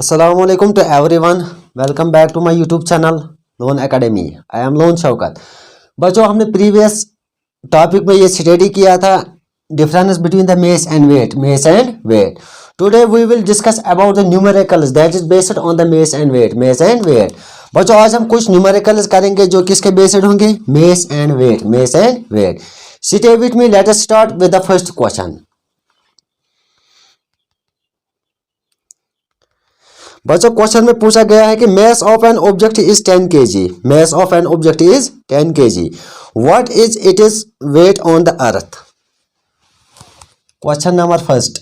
Assalamualaikum to everyone. Welcome back to my YouTube channel Lone academy. I am Lone Shaukat. बच्चों हमने previous topic में ये study किया था difference between the mass and weight. Today we will discuss about the numericals that is based on the mass and weight. बच्चों आज हम कुछ न्यूमेरिकल्स करेंगे जो किसके बेस्ड होंगे, mass and weight. Stay with me. Let us start with the first question. बच्चों question में पूछा गया है कि mass of an object is 10 kg. Mass of an object is 10 kg. What is its weight on the earth? Question number first.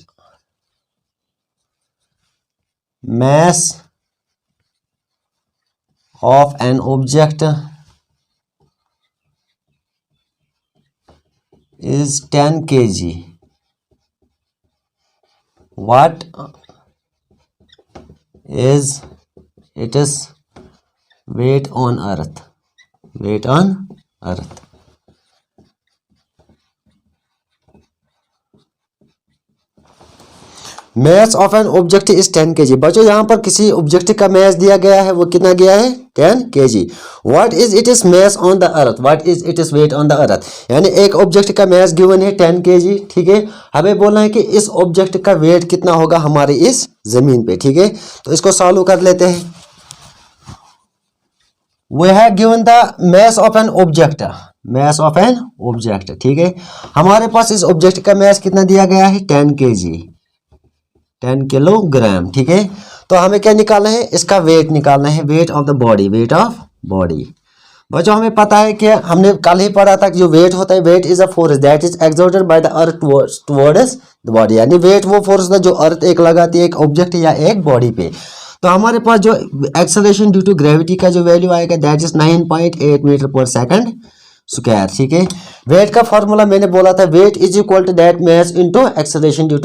Mass of an object is 10 kg. What is its weight on earth? Mass of an object is 10 kg. बच्चों यहाँ पर किसी object का mess दिया गया है, वो कितना गया है 10 kg. What is its mass on the earth? What is its weight on the earth? यानी एक ऑब्जेक्ट का मैस गिवन है 10 kg. ठीक है, हमें बोलना है कि इस ऑब्जेक्ट का वेट कितना होगा हमारे इस जमीन पे. ठीक है, तो इसको सॉल्व कर लेते हैं. We have given the mass of an object. ठीक है, हमारे पास इस ऑब्जेक्ट का मैस कितना दिया गया है 10 kg, 10 किलोग्राम. ठीक है, तो हमें क्या निकालना है, इसका वेट निकालना है, वेट ऑफ द बॉडी. बच्चों हमें पता है कि हमने कल ही पढ़ा था कि जो वेट होता है, weight is a force that is exerted by the earth towards the body. यानी वेट वो फोर्स था जो अर्थ एक लगाती है एक ऑब्जेक्ट या एक बॉडी पे. तो हमारे पास जो एक्सेलरेशन ड्यू टू ग्रेविटी का जो वैल्यू आएगा that is 9.8 metre per second square. ठीक है, वेट का फॉर्मूला मैंने बोला था, weight is equal to that mass into acceleration due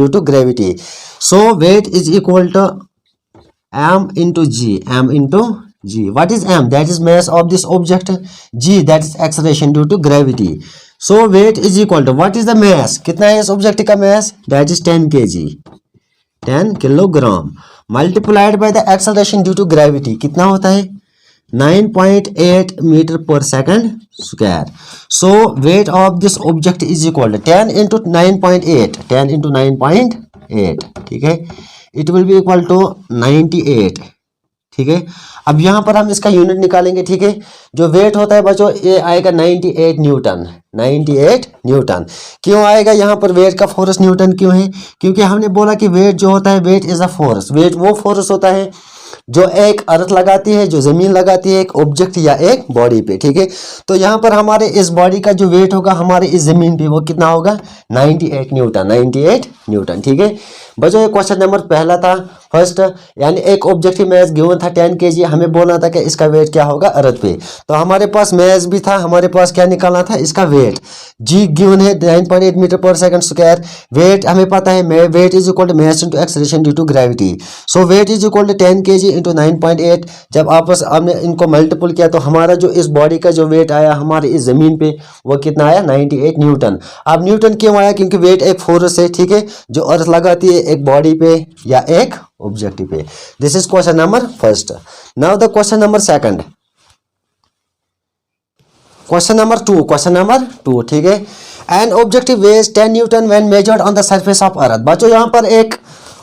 to gravity. So weight is equal to m into g. What is m? That is mass of this object. g that is acceleration due to gravity. So weight is equal to, what is the mass? कितना है इस object का mass? That is 10 kg, 10 kilogram multiplied by the acceleration due to gravity. कितना होता है 9.8 metre per second square. So weight of this object is equal to 10 into 9.8. ठीक है, it will be equal to 98. ठीक है, अब यहाँ पर हम इसका यूनिट निकालेंगे. ठीक है, जो वेट होता है बच्चों ये आएगा 98 न्यूटन. क्यों आएगा यहाँ पर वेट का फोर्स न्यूटन क्यों है? क्योंकि हमने बोला कि वेट जो होता है, weight is a force. Weight वो फोर्स होता है जो एक अर्थ लगाती है, जो जमीन लगाती है एक ऑब्जेक्ट या एक बॉडी पे. ठीक है, तो यहाँ पर हमारे इस बॉडी का जो वेट होगा हमारे इस जमीन पे वो कितना होगा 98 न्यूटन. ठीक है बच्चों, ये क्वेश्चन नंबर पहला था फर्स्ट. यानी एक ऑब्जेक्टिव मैस गिवन था 10 kg, हमें बोलना था कि इसका वेट क्या होगा अर्थ पे. तो हमारे पास मैस भी था, हमारे पास क्या निकालना था, इसका वेट. जी गिवन है 9.8 metre per second square. Wait हमें पता है, weight is equal to mass into acceleration due to gravity. So weight is equal to 10 kg into 9.8. जब आपस हमने इनको मल्टीपल किया तो हमारा जो इस बॉडी का जो वेट आया हमारे इस जमीन पे वो कितना आया 98 न्यूटन. अब न्यूटन क्यों आया? क्योंकि वेट एक फोर्स है. ठीक है, जो अर्थ लगाती है एक बॉडी पे या एक ऑब्जेक्टिव पे. This is question number first. Now the question number second. Question number two. ठीक है, an objective weighs 10 newton when measured on the surface of earth. बच्चों यहाँ पर एक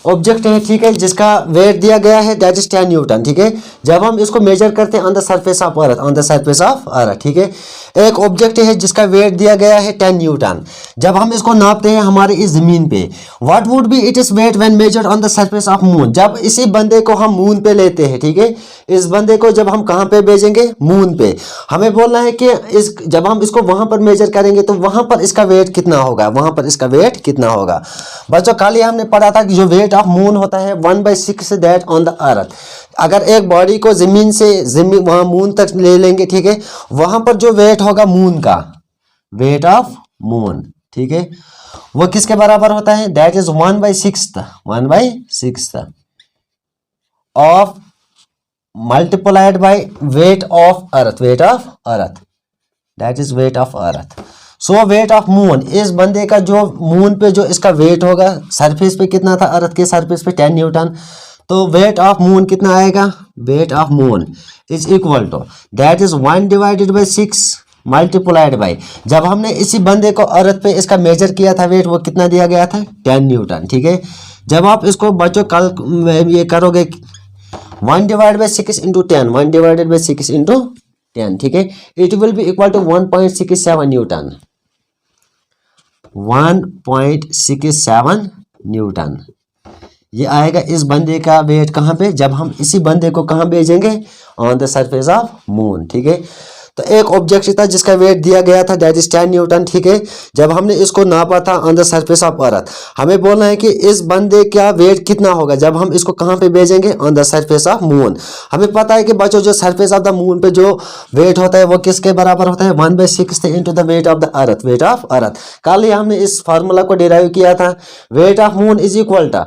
ऑब्जेक्ट है, ठीक है, जिसका वेट दिया गया है दैट इज 10 न्यूटन. ठीक है, जब हम इसको मेजर करते हैं ऑन द सरफेस ऑफ अर्थ, ठीक है, एक ऑब्जेक्ट है जिसका वेट दिया गया है 10 न्यूटन. जब हम इसको नापते हैं हमारे इस जमीन पे, what would be its weight when measured on the surface of moon. जब इसी बंदे को हम मून पे लेते हैं, ठीक है, इस बंदे को जब हम कहाँ पे भेजेंगे, मून पे, हमें बोलना है कि जब हम इसको वहां पर मेजर करेंगे तो वहां पर इसका वेट कितना होगा. बच्चों कल ही हमने पढ़ा था कि जो वेट ऑफ मून होता है 1/6 दैट ऑन द अर्थ. अगर एक बॉडी को जमीन से वहां मून तक ले लेंगे, ठीक है, वहां पर जो वेट होगा मून का, वेट ऑफ मून, ठीक है, वो किसके बराबर होता है, that is 1/6 of multiplied by weight of earth, that is weight of earth. So wait of moon, इस बंदे का जो मून पे जो इसका वेट होगा, सरफेस पे कितना था, अर्थ के सरफेस पे 10 न्यूटन, तो वेट ऑफ मून कितना आएगा, weight of moon is equal to that is 1 divided by 6 multiplied by, जब हमने इसी बंदे को अर्थ पे इसका मेजर किया था वेट, वो कितना दिया गया था, 10 न्यूटन। ठीक है, जब आप इसको बच्चों कल ये करोगे 1 divide by 6 into 10, 1 divided by 6 into 10, ठीक है, it will be equal to 1.67 newton, 1.67 newton ये आएगा इस बंदे का वेट कहाँ पे, जब हम इसी बंदे को कहाँ भेजेंगे, on the surface of moon. ठीक है, तो एक ऑब्जेक्ट था जिसका वेट दिया गया था दैट इज 10 न्यूटन। ठीक है, जब हमने इसको नापा था ऑन द सरफेस ऑफ अर्थ, हमें बोलना है कि इस बंदे का वेट कितना होगा जब हम इसको कहाँ पे भेजेंगे, on the surface of moon. हमें पता है कि बच्चों जो सरफेस ऑफ द मून पे जो वेट होता है वो किसके बराबर होता है, 1/6 into the weight of the earth, weight of earth. कल ही हमने इस फार्मूला को डिराइव किया था, weight of moon is equal to,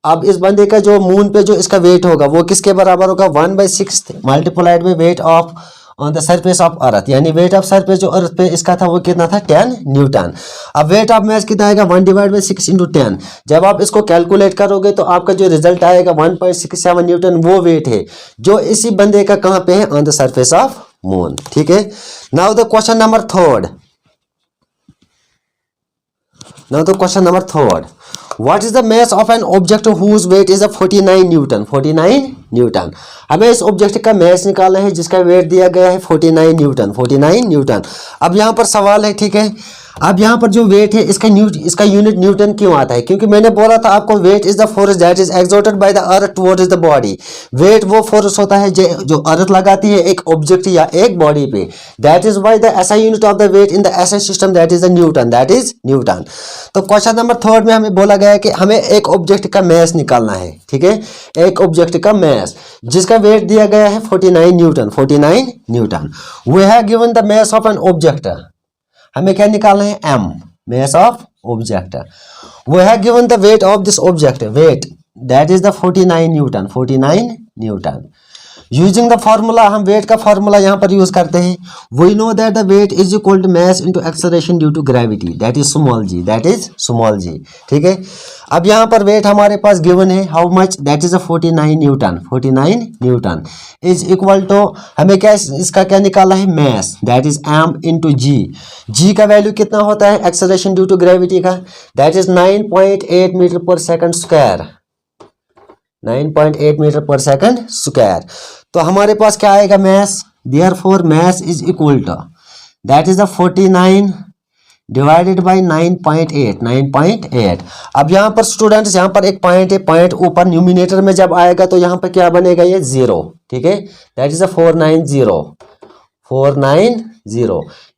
अब इस बंदे का जो मून पे जो इसका वेट होगा वो किसके बराबर होगा, 1/6 multiplied by weight of on the surface of अर्थ, यानी वेट ऑफ सरफेस जो अर्थ पे इसका था वो कितना था, 10 न्यूटन। अब वेट ऑफ मास कितना आएगा, 1 डिवाइड बाई 6 इंटू 10, जब आप इसको कैलकुलेट करोगे तो आपका जो रिजल्ट आएगा 1.67 न्यूटन, वो वेट है जो इसी बंदे का कहाँ पे है, on the surface of moon. ठीक है, now the question number third, now the question number third, what is the mass of an object whose weight is a 49 newton, 49 Newton. हमें इस ऑब्जेक्ट का मास निकालना है जिसका वेट दिया गया है 49 न्यूटन, 49 न्यूटन। अब यहाँ पर सवाल है, ठीक है, अब यहाँ पर जो वेट है इसका यूनिट न्यूटन क्यों आता है, क्योंकि मैंने बोला था आपको weight is the force that is exerted by the earth towards the body. Weight वो फोर्स होता है जो अर्थ लगाती है एक ऑब्जेक्ट या एक बॉडी पे, that is why the SI unit of the weight in the SI system that is the newton, that is newton. तो क्वेश्चन नंबर थर्ड में हमें बोला गया है कि हमें एक ऑब्जेक्ट का मास निकालना है। ठीक है, एक ऑब्जेक्ट का मास जिसका वेट दिया गया है 49 newton, 49 newton. We have given the mass of an object, हमें क्या निकालना है, m, mass of object। we have given the weight of this object, weight that is the 49 newton, 49 newton. Using the formula, हम weight का formula यहाँ पर use करते हैं, we know that the weight is equal to mass into acceleration due to gravity, that is small g, that is small g. ठीक है, अब यहाँ पर वेट हमारे पास गिवन है, how much, that is 49 newton, 49 newton is equal to, हमें क्या इसका क्या निकाला है, mass, that is m into g. जी का वैल्यू कितना होता है एक्सेलरेशन ड्यू टू ग्रेविटी का, that is 9.8 metre per second square, 9.8 metre per second square. तो हमारे पास क्या आएगा मास, therefore mass is equal to that is the 49 divided by 9.8, 9.8। अब यहाँ पर स्टूडेंट्स, यहाँ पर एक पॉइंट है, पॉइंट ऊपर न्यूमिनेटर में जब आएगा तो यहाँ पर क्या बनेगा, ये 0। ठीक है, that is the 490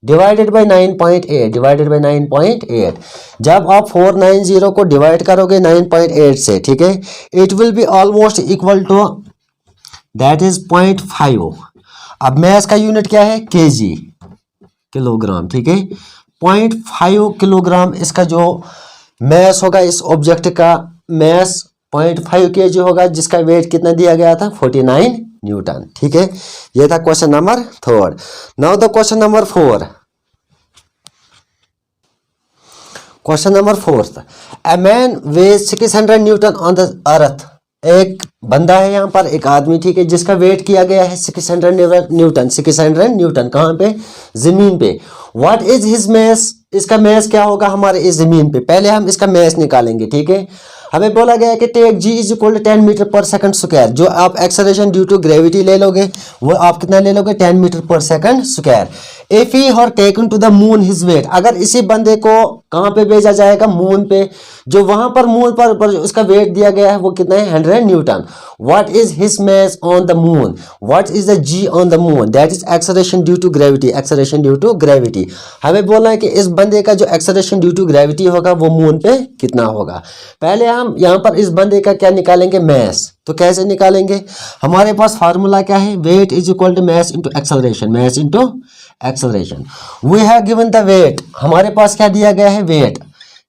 divided by 9.8, divided by 9.8। जब आप 490 को डिवाइड करोगे 9.8 से, ठीक है, it will be almost equal to that is 0.5। अब मास का यूनिट क्या है, केजी, किलोग्राम। ठीक है, 0.5 किलोग्राम इसका जो मास होगा, इस ऑब्जेक्ट का मास 0.5 kg होगा, जिसका वेट कितना दिया गया था, 49 न्यूटन। ठीक है, ये था question number third. Now the question number 4, question number 4, a man weighs 600 newton on the earth. एक बंदा है यहाँ पर, एक आदमी, ठीक है, जिसका वेट किया गया है 600 न्यूटन, 600 न्यूटन, कहाँ पे, जमीन पे। व्हाट इज हिज मास, इसका मास क्या होगा हमारे इस जमीन पे, पहले हम इसका मास निकालेंगे। ठीक है, हमें बोला गया है कि take G is equal to 10 metre per second square. जो आप एक्सेलरेशन ड्यू टू ग्रेविटी ले लोगे वो आप कितना ले लोगे, 10 metre per second square. If he her taken to the moon his weight, अगर इसी बंदे को कहाँ पे भेजा जाएगा, मून पे, जो वहां पर मून पर उसका वेट दिया गया है वो कितना है, 100 newton. What is his mass on the moon, what is the G on the moon, that is acceleration due to gravity, acceleration due to gravity. हमें बोलना है कि इस बंदे का जो एक्सेलरेशन ड्यू टू ग्रेविटी होगा वो मून पे कितना होगा। पहले हम यहाँ पर इस बंदे का क्या निकालेंगे, मास। तो कैसे निकालेंगे, हमारे पास फार्मूला क्या है, weight is equal to mass into acceleration, mass into acceleration. We have given the weight, हमारे पास क्या दिया गया है, weight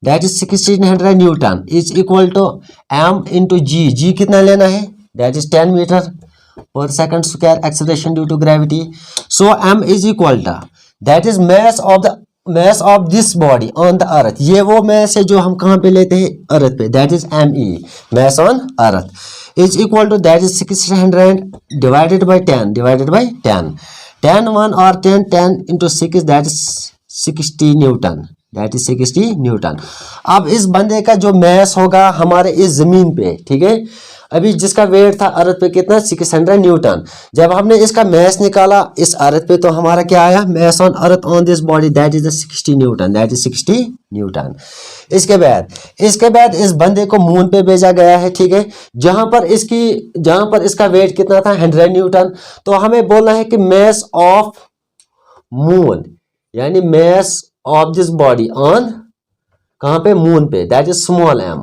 that is 1600 newton is equal to m into g. G कितना लेना है, that is 10 metre per second square, acceleration due to gravity. So m is equal to that is mass of the mass of this body on the earth, ये वो mass है जो हम कहाँ पे लेते हैं, अर्थ पे, that is me, mass on earth is equal to, that is 600 divided by 10 10 1 or 10 into 6, that is 60 Newton, that is 60 Newton. अब इस बंदे का जो mass होगा हमारे इस जमीन पे, ठीक है, अभी जिसका वेट था अर्थ पे कितना, 600 न्यूटन। जब हमने इसका मैस निकाला इस अर्थ पे तो हमारा क्या आया, mass on earth on this body that is 60 newton, that is 60 newton. इसके बाद इस बंदे को मून पे भेजा गया है, ठीक है, जहां पर इसका वेट कितना था, 100 न्यूटन। तो हमें बोलना है कि मैस ऑफ मून, यानी mass of this body on, कहां पे, मून पे, दैट इज स्मॉल m,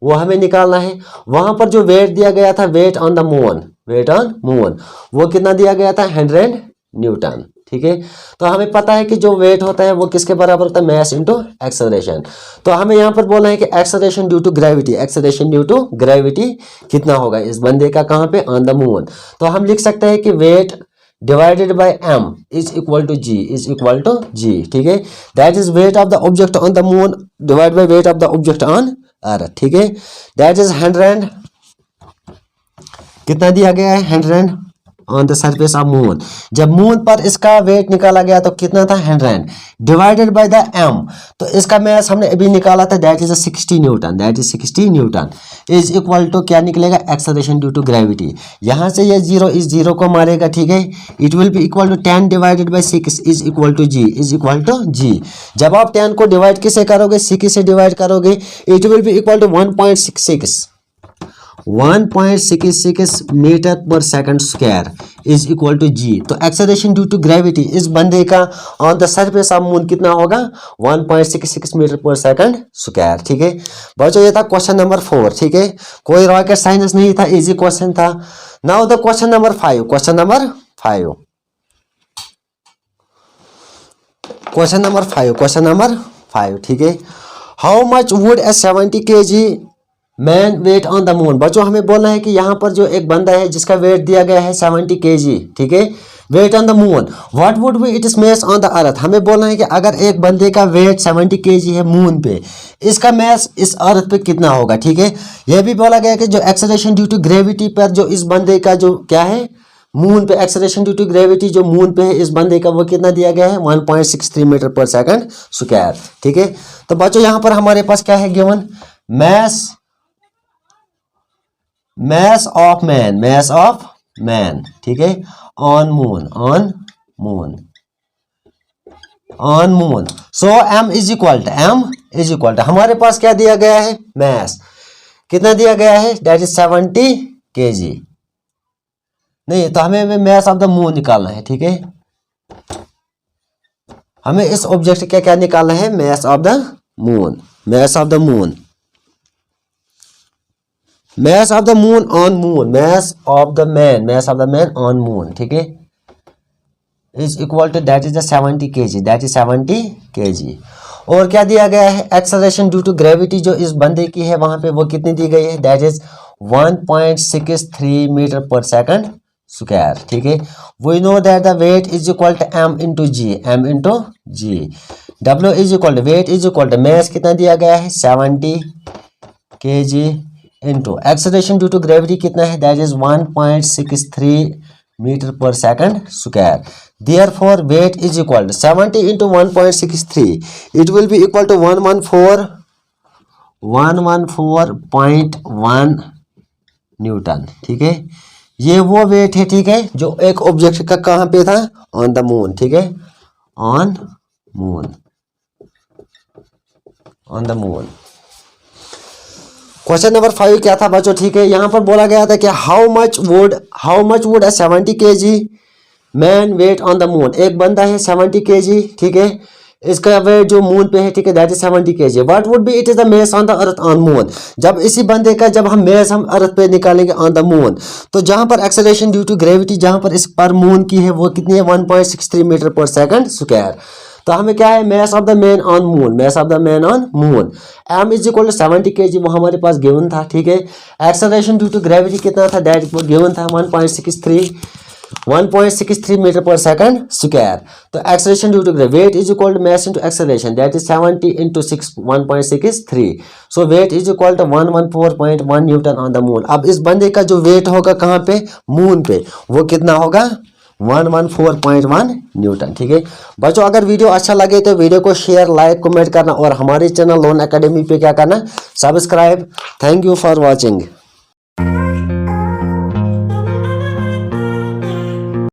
वो हमें निकालना है। वहां पर जो वेट दिया गया था, weight on the moon, weight on moon, वो कितना दिया गया था, 100 न्यूटन, ठीक है। तो हमें पता है कि जो वेट होता है वो किसके बराबर होता है, मैस इनटू एक्सेलरेशन। तो हमें यहाँ पर बोलना है कि acceleration due to gravity, acceleration due to gravity कितना होगा इस बंदे का, कहाँ पे, ऑन द मून। तो हम लिख सकते हैं कि weight divided by m is equal to g, ठीक है, that is weight of the object on the moon divide by weight of the object on earth, ठीक है, दैट इज 100, कितना दिया गया है, 100 on the surface of moon. जब moon पर इसका वेट निकाला गया तो कितना था, 100 डिवाइडेड बाय द m, तो इसका मैस हमने अभी निकाला था, that is 60 newton, that is 60 newton is equal to क्या निकलेगा, एक्सेलरेशन ड्यू टू ग्रेविटी। यहाँ से ये जीरो इस जीरो को मारेगा, ठीक है, it will be equal to 10 divided by 6 is equal to g। जब आप 10 को डिवाइड किससे करोगे, 6 से डिवाइड करोगे, it will be equal to 1.66 metre per second square is equal to g। तो एक्सेलरेशन ड्यू टू ग्रेविटी इस बंदे का on the surface of moon कितना होगा, 1.66 मीटर पर सेकंड स्क्वायर, ठीक है। बच्चों ये था क्वेश्चन नंबर 4, ठीक है, कोई रॉकेट साइंस नहीं था, इजी क्वेश्चन था। Now the question number 5, question number 5, ठीक है, how much would a 70 kg man weight on the moon. बच्चों हमें बोलना है कि यहाँ पर जो एक बंदा है जिसका वेट दिया गया है 70 kg, ठीक है, weight on the moon, what would be its mass on the earth. हमें बोलना है कि अगर एक बंदे का वेट 70 kg है मून पे, इसका मैस इस अर्थ पे कितना होगा, ठीक है। यह भी बोला गया कि जो एक्सेलरेशन ड्यू टू ग्रेविटी पर जो इस बंदे का जो क्या है, मून पे एक्सेलरेशन ड्यू टू ग्रेविटी जो मून पे है इस बंदे का, वो कितना दिया गया है, 1.63 मीटर पर सेकंड स्क्वायर, ठीक है। तो बच्चों यहाँ पर हमारे पास क्या है गिवन, मैस ऑफ मैन, ठीक है, on moon, so m is equal to हमारे पास क्या दिया गया है, मैस कितना दिया गया है, दैट इज 70 kg। नहीं तो हमें मैस ऑफ द मून निकालना है, ठीक है, हमें इस ऑब्जेक्ट का क्या निकालना है, mass of the moon on moon, mass of the man on moon, ठीक है, is equal to that is 70 kg, और क्या दिया गया है, एक्सेलरेशन ड्यू टू ग्रेविटी जो इस बंदे की है वहां पे वो कितनी दी गई है, that is 1.63 metre per second square, ठीक है। We know that the weight is equal to m into g, w is equal to weight is equal to mass कितना दिया गया है, 70 kg into acceleration due to gravity कितना है, that is 1.63 metre per second square. Therefore weight is equal to 70 into 1.63, it will be equal to 114.1 newton, ठीक है। ये वो वेट है, ठीक है, जो एक ऑब्जेक्ट का कहाँ पे था, ऑन द मून, ठीक है, on the moon. Question number 5 क्या था बच्चों, ठीक है, यहाँ पर बोला गया था कि how much would a 70 kg man weight on the moon. एक बंदा है 70 kg, ठीक है, इसका वेट जो मून पे है, ठीक है, that is 70 kg। What would be it is the mass on the earth on moon. जब इसी बंदे का जब हम मैस हम अर्थ पे निकालेंगे ऑन द मून, तो जहां पर एक्सेलरेशन ड्यू टू ग्रेविटी जहां पर इस पर मून की है वो कितनी है, 1.63 मीटर पर सेकंड स्क्वायर। तो हमें क्या है, mass of the man on moon, m is equal to 70 kg, वो हमारे पास गिवन था, ठीक है। एक्सेलरेशन ड्यू टू ग्रेविटी कितना था, दैट वो गिवन था 1.63, 1.63 मीटर पर सेकंड स्क्वायर। तो acceleration due to weight is equal to mass into acceleration, that is 70 into 1.63। So weight is equal to 114.1 newton on the moon. अब इस बंदे का जो वेट होगा कहाँ पे, मून पे, वो कितना होगा, 114.1 न्यूटन। ठीक है बच्चों, अगर वीडियो अच्छा लगे तो वीडियो को शेयर, लाइक, कमेंट करना और हमारे चैनल लोन एकेडमी पे क्या करना, subscribe. Thank you for watching.